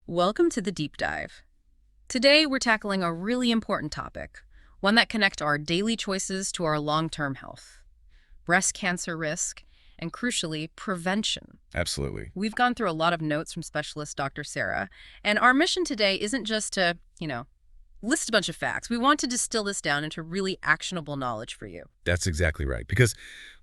Welcome to the deep dive. Today, we're tackling a really important topic, one that connects our daily choices to our long-term health, breast cancer risk, and crucially, prevention. Absolutely. We've gone through a lot of notes from specialist Dr. Sarah, and our mission today isn't just to, list a bunch of facts. We want to distill this down into really actionable knowledge for you. That's exactly right. Because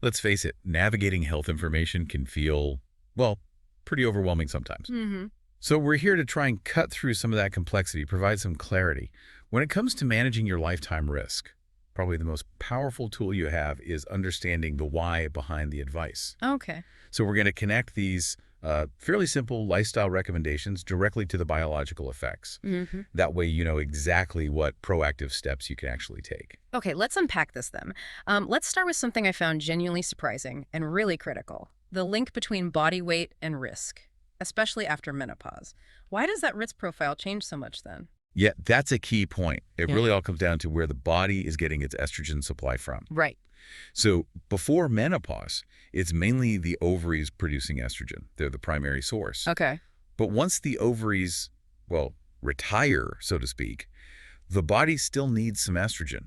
let's face it, navigating health information can feel, well, pretty overwhelming sometimes. Mm-hmm. So we're here to try and cut through some of that complexity, provide some clarity. When it comes to managing your lifetime risk, probably the most powerful tool you have is understanding the why behind the advice. Okay. So we're going to connect these fairly simple lifestyle recommendations directly to the biological effects. Mm-hmm. That way you know exactly what proactive steps you can actually take. Okay, let's unpack this then. Let's start with something I found genuinely surprising and really critical, the link between body weight and risk, especially after menopause. Why does that risk profile change so much then? Yeah, that's a key point. It Yeah. really all comes down to where the body is getting its estrogen supply from. Right. So before menopause, it's mainly the ovaries producing estrogen. They're the primary source. Okay. But once the ovaries, well, retire, so to speak, the body still needs some estrogen.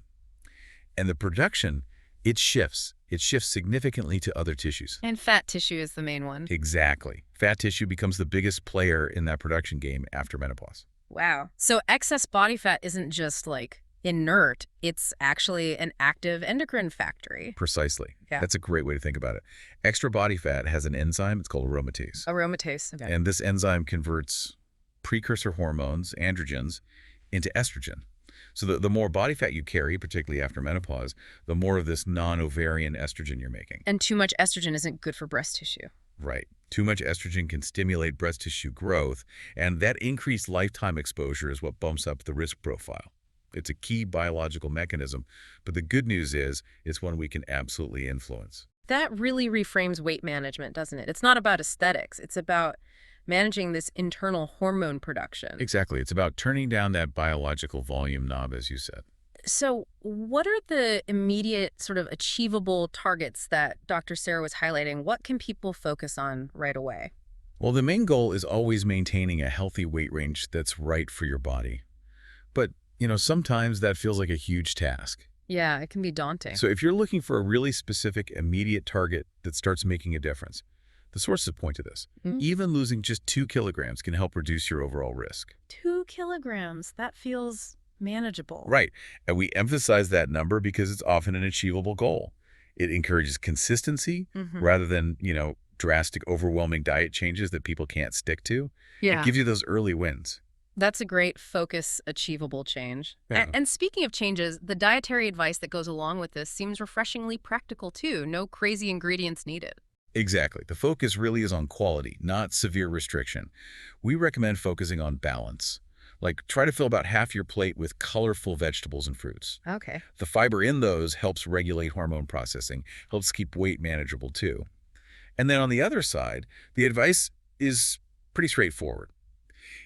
And the production, it shifts. It shifts significantly to other tissues. And fat tissue is the main one. Exactly. Fat tissue becomes the biggest player in that production game after menopause. Wow. So excess body fat isn't just like inert, it's actually an active endocrine factory. Precisely. Yeah. That's a great way to think about it. Extra body fat has an enzyme. It's called aromatase. Aromatase. Okay. And this enzyme converts precursor hormones, androgens, into estrogen. So the more body fat you carry, particularly after menopause, the more of this non-ovarian estrogen you're making. And too much estrogen isn't good for breast tissue. Right. Too much estrogen can stimulate breast tissue growth, and that increased lifetime exposure is what bumps up the risk profile. It's a key biological mechanism, but the good news is it's one we can absolutely influence. That really reframes weight management, doesn't it? It's not about aesthetics. It's about managing this internal hormone production. Exactly. It's about turning down that biological volume knob, as you said. So what are the immediate sort of achievable targets that Dr. Sarah was highlighting? What can people focus on right away? Well, the main goal is always maintaining a healthy weight range that's right for your body. But, sometimes that feels like a huge task. Yeah, it can be daunting. So if you're looking for a really specific, immediate target that starts making a difference, the sources point to this. Mhm. Even losing just 2 kilograms can help reduce your overall risk. 2 kilograms, that feels manageable. Right. And we emphasize that number because it's often an achievable goal. It encourages consistency Mhm. rather than, drastic, overwhelming diet changes that people can't stick to. Yeah. It gives you those early wins. That's a great focus, achievable change. Yeah. And speaking of changes, the dietary advice that goes along with this seems refreshingly practical too. No crazy ingredients needed. Exactly. The focus really is on quality, not severe restriction. We recommend focusing on balance. Like, try to fill about half your plate with colorful vegetables and fruits. Okay. The fiber in those helps regulate hormone processing, helps keep weight manageable too. And then on the other side, the advice is pretty straightforward.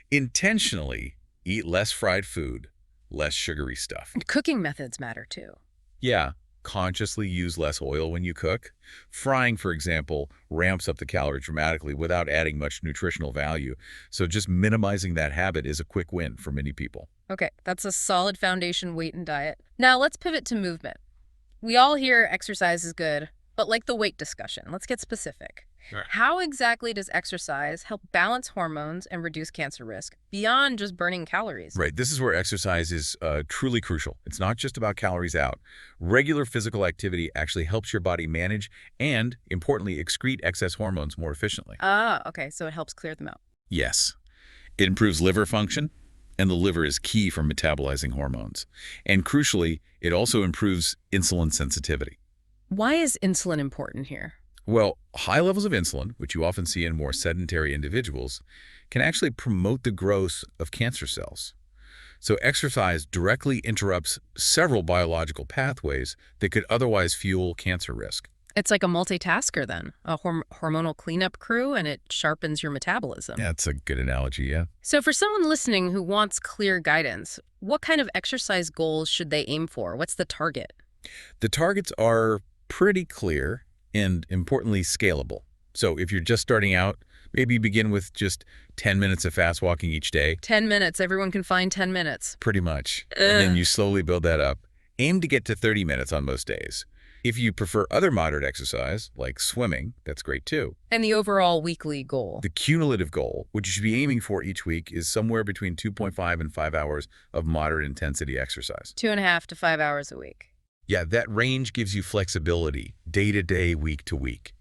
Intentionally eat less fried food, less sugary stuff. And cooking methods matter too. Yeah, consciously use less oil when you cook. Frying, for example, ramps up the calories dramatically without adding much nutritional value. So just minimizing that habit is a quick win for many people. Okay, that's a solid foundation weight and diet. Now let's pivot to movement. We all hear exercise is good, but like the weight discussion, let's get specific. Sure. How exactly does exercise help balance hormones and reduce cancer risk beyond just burning calories? Right. This is where exercise is truly crucial. It's not just about calories out. Regular physical activity actually helps your body manage and, importantly, excrete excess hormones more efficiently. Ah, okay, so it helps clear them out. Yes. It improves liver function, and the liver is key for metabolizing hormones. And crucially, it also improves insulin sensitivity. Why is insulin important here? Well, high levels of insulin, which you often see in more sedentary individuals, can actually promote the growth of cancer cells. So exercise directly interrupts several biological pathways that could otherwise fuel cancer risk. It's like a multitasker then, a hormonal cleanup crew, and it sharpens your metabolism. Yeah, that's a good analogy, yeah. So for someone listening who wants clear guidance, what kind of exercise goals should they aim for? What's the target? The targets are pretty clear and, importantly, scalable. So if you're just starting out, Maybe begin with just 10 minutes of fast walking each day. 10 minutes. Everyone can find 10 minutes. Pretty much. And then Ugh. you slowly build that up. Aim to get to 30 minutes on most days. If you prefer other moderate exercise, like swimming, that's great too. And the overall weekly goal. The cumulative goal, which you should be aiming for each week, is somewhere between 2.5 and 5 hours of moderate intensity exercise. 2.5 to 5 hours a week. Yeah, that range gives you flexibility, day to day, week to week.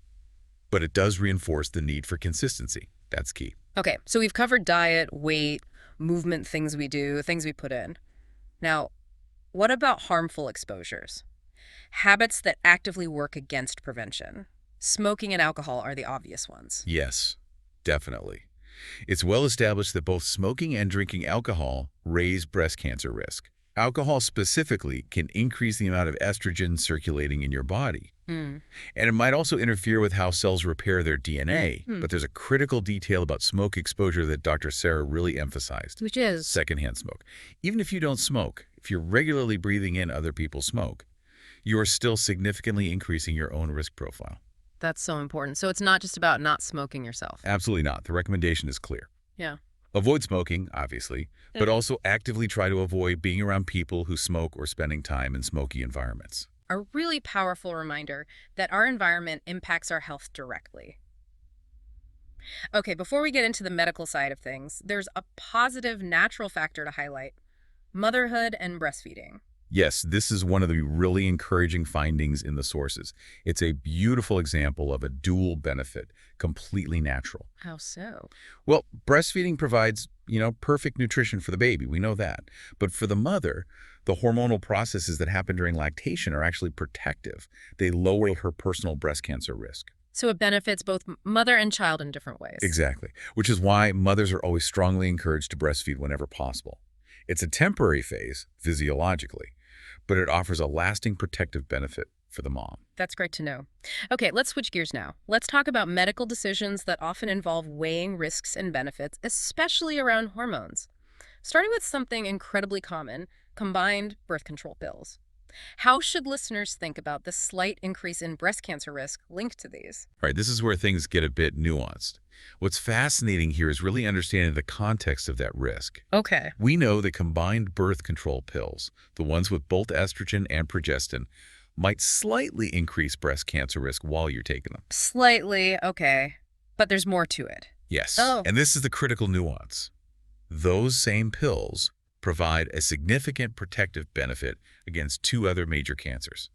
But it does reinforce the need for consistency. That's key. Okay, so we've covered diet, weight, movement, things we do, things we put in. Now, what about harmful exposures? Habits that actively work against prevention. Smoking and alcohol are the obvious ones. Yes, definitely. It's well established that both smoking and drinking alcohol raise breast cancer risk. Alcohol specifically can increase the amount of estrogen circulating in your body. Hmm. And it might also interfere with how cells repair their DNA. Hmm. But there's a critical detail about smoke exposure that Dr. Sarah really emphasized. Which is? Secondhand smoke. Even if you don't smoke, if you're regularly breathing in other people's smoke, you are still significantly increasing your own risk profile. That's so important. So it's not just about not smoking yourself. Absolutely not. The recommendation is clear. Yeah. Avoid smoking, obviously, but also actively try to avoid being around people who smoke or spending time in smoky environments. A really powerful reminder that our environment impacts our health directly. Okay, before we get into the medical side of things, there's a positive natural factor to highlight: motherhood and breastfeeding. Yes, this is one of the really encouraging findings in the sources. It's a beautiful example of a dual benefit, completely natural. How so? Well, breastfeeding provides, perfect nutrition for the baby. We know that. But for the mother, the hormonal processes that happen during lactation are actually protective. They lower her personal breast cancer risk. So it benefits both mother and child in different ways. Exactly, which is why mothers are always strongly encouraged to breastfeed whenever possible. It's a temporary phase, physiologically, but it offers a lasting protective benefit for the mom. That's great to know. Okay, let's switch gears now. Let's talk about medical decisions that often involve weighing risks and benefits, especially around hormones. Starting with something incredibly common: combined birth control pills. How should listeners think about the slight increase in breast cancer risk linked to these? All right, this is where things get a bit nuanced. What's fascinating here is really understanding the context of that risk. Okay. We know that combined birth control pills, the ones with both estrogen and progestin, might slightly increase breast cancer risk while you're taking them. Slightly, okay. But there's more to it. Yes, Oh. and this is the critical nuance. Those same pills provide a significant protective benefit against two other major cancers: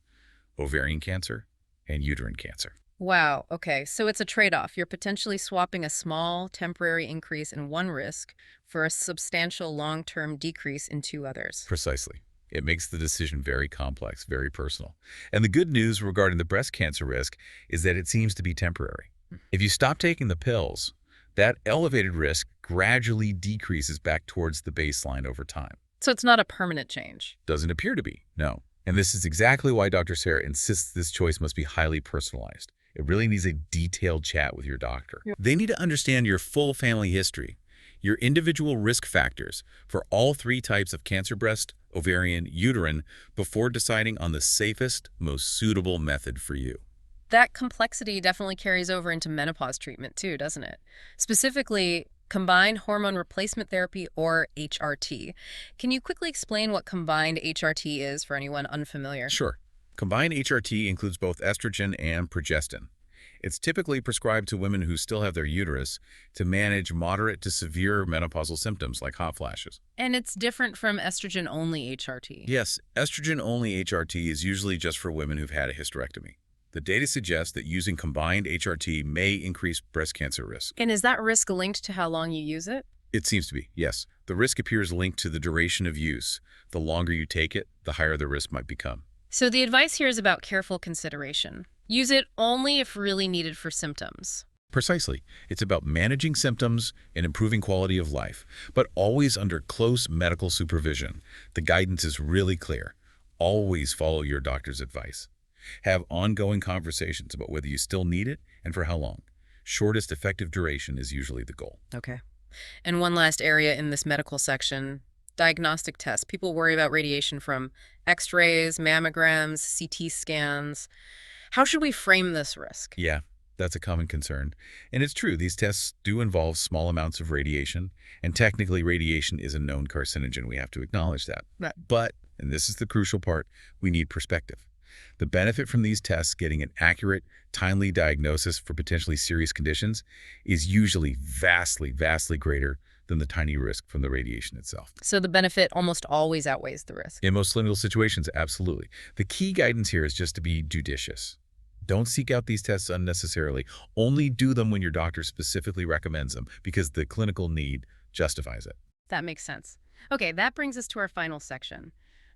ovarian cancer and uterine cancer. Wow, okay. So it's a trade-off. You're potentially swapping a small, temporary increase in one risk for a substantial long-term decrease in two others. Precisely. It makes the decision very complex, very personal. And the good news regarding the breast cancer risk is that it seems to be temporary. If you stop taking the pills, that elevated risk gradually decreases back towards the baseline over time. So it's not a permanent change. Doesn't appear to be, no. And this is exactly why Dr. Sarah insists this choice must be highly personalized. It really needs a detailed chat with your doctor. Yeah. They need to understand your full family history, your individual risk factors for all three types of cancer: breast, ovarian, uterine, before deciding on the safest, most suitable method for you. That complexity definitely carries over into menopause treatment too, doesn't it? Specifically, combined hormone replacement therapy, or HRT. Can you quickly explain what combined HRT is for anyone unfamiliar? Sure. Combined HRT includes both estrogen and progestin. It's typically prescribed to women who still have their uterus to manage moderate to severe menopausal symptoms like hot flashes. And it's different from estrogen-only HRT. Yes, estrogen-only HRT is usually just for women who've had a hysterectomy. The data suggests that using combined HRT may increase breast cancer risk. And is that risk linked to how long you use it? It seems to be, yes. The risk appears linked to the duration of use. The longer you take it, the higher the risk might become. So the advice here is about careful consideration. Use it only if really needed for symptoms. Precisely. It's about managing symptoms and improving quality of life, but always under close medical supervision. The guidance is really clear. Always follow your doctor's advice. Have ongoing conversations about whether you still need it and for how long. Shortest effective duration is usually the goal. Okay. And one last area in this medical section: diagnostic tests. People worry about radiation from X-rays, mammograms, CT scans. How should we frame this risk? Yeah, That's a common concern. And it's true, these tests do involve small amounts of radiation, and technically radiation is a known carcinogen. We have to acknowledge that. Right. But, and this is the crucial part, we need perspective. The benefit from these tests, getting an accurate, timely diagnosis for potentially serious conditions, is usually vastly, vastly greater than the tiny risk from the radiation itself. So the benefit almost always outweighs the risk. In most clinical situations, absolutely. The key guidance here is just to be judicious. Don't seek out these tests unnecessarily. Only do them when your doctor specifically recommends them because the clinical need justifies it. That makes sense. Okay, that brings us to our final section.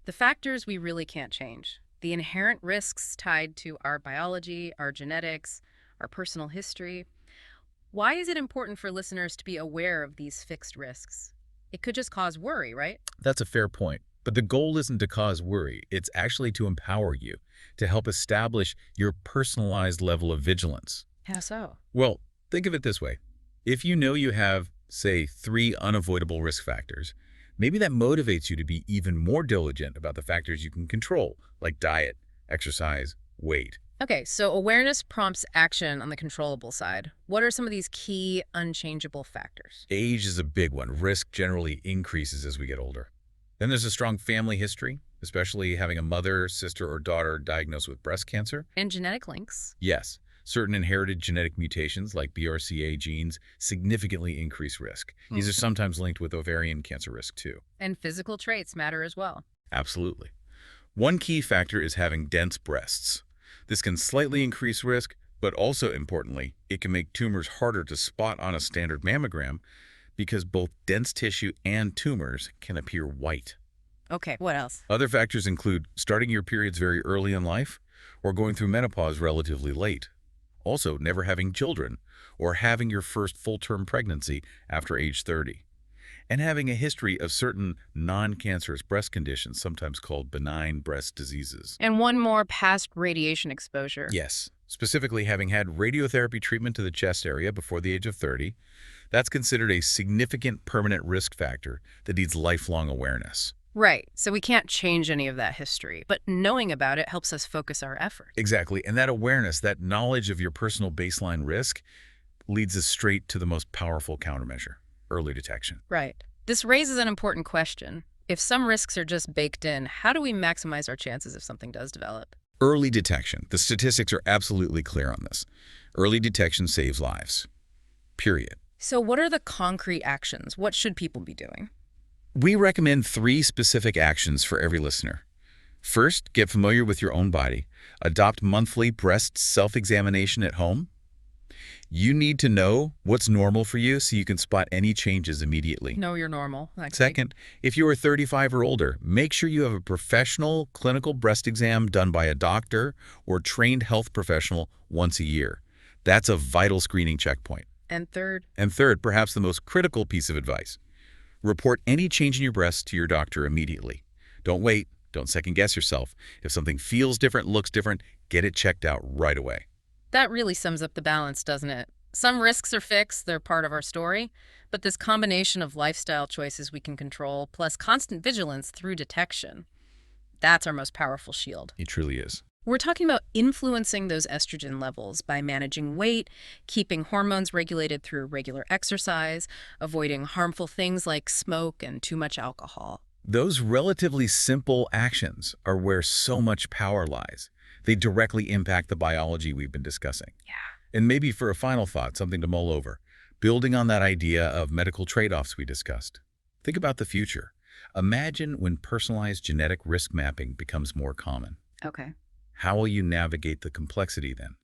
The factors we really can't change. The inherent risks tied to our biology, our genetics, our personal history. Why is it important for listeners to be aware of these fixed risks? It could just cause worry, right? That's a fair point. But the goal isn't to cause worry. It's actually to empower you, to help establish your personalized level of vigilance. How so? Well, think of it this way. If you know you have, say, 3 unavoidable risk factors, maybe that motivates you to be even more diligent about the factors you can control, like diet, exercise, weight. Okay, so awareness prompts action on the controllable side. What are some of these key unchangeable factors? Age is a big one. Risk generally increases as we get older. Then there's a strong family history, especially having a mother, sister, or daughter diagnosed with breast cancer. And genetic links. Yes, certain inherited genetic mutations like BRCA genes significantly increase risk. These are sometimes linked with ovarian cancer risk too. And physical traits matter as well. Absolutely. One key factor is having dense breasts. This can slightly increase risk, but also importantly, it can make tumors harder to spot on a standard mammogram because both dense tissue and tumors can appear white. Okay, what else? Other factors include starting your periods very early in life or going through menopause relatively late. Also, never having children or having your first full-term pregnancy after age 30. And having a history of certain non-cancerous breast conditions, sometimes called benign breast diseases. And one more, past radiation exposure. Yes, specifically having had radiotherapy treatment to the chest area before the age of 30. That's considered a significant permanent risk factor that needs lifelong awareness. Right, so we can't change any of that history, but knowing about it helps us focus our efforts. Exactly, and that awareness, that knowledge of your personal baseline risk leads us straight to the most powerful countermeasure, early detection. Right. This raises an important question. If some risks are just baked in, how do we maximize our chances if something does develop? Early detection. The statistics are absolutely clear on this. Early detection saves lives. Period. So what are the concrete actions? What should people be doing? We recommend 3 specific actions for every listener. First, get familiar with your own body. Adopt monthly breast self-examination at home. You need to know what's normal for you so you can spot any changes immediately. Know you're normal. Second, if you are 35 or older, make sure you have a professional clinical breast exam done by a doctor or trained health professional once a year. That's a vital screening checkpoint. And third, Perhaps the most critical piece of advice. Report any change in your breast to your doctor immediately. Don't wait. Don't second-guess yourself. If something feels different, looks different, get it checked out right away. that really sums up the balance, doesn't it? Some risks are fixed, they're part of our story, but this combination of lifestyle choices we can control, plus constant vigilance through detection, that's our most powerful shield. It truly is. We're talking about influencing those estrogen levels by managing weight, keeping hormones regulated through regular exercise, avoiding harmful things like smoke and too much alcohol. Those relatively simple actions are where so much power lies. They directly impact the biology we've been discussing. Yeah. And maybe for a final thought, something to mull over, building on that idea of medical trade-offs we discussed. Think about the future. Imagine when personalized genetic risk mapping becomes more common. Okay. How will you navigate the complexity then?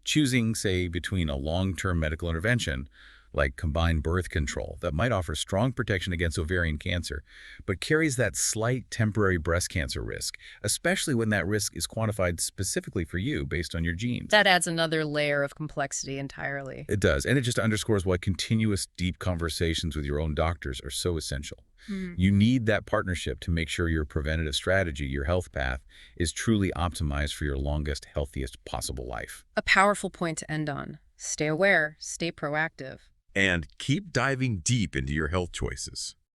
Choosing, say, between a long-term medical intervention, like combined birth control, that might offer strong protection against ovarian cancer, but carries that slight temporary breast cancer risk, especially when that risk is quantified specifically for you based on your genes. That adds another layer of complexity entirely. It does, and it just underscores why continuous, deep conversations with your own doctors are so essential. You need that partnership to make sure your preventative strategy, your health path, is truly optimized for your longest, healthiest possible life. A powerful point to end on. Stay aware, stay proactive. And keep diving deep into your health choices.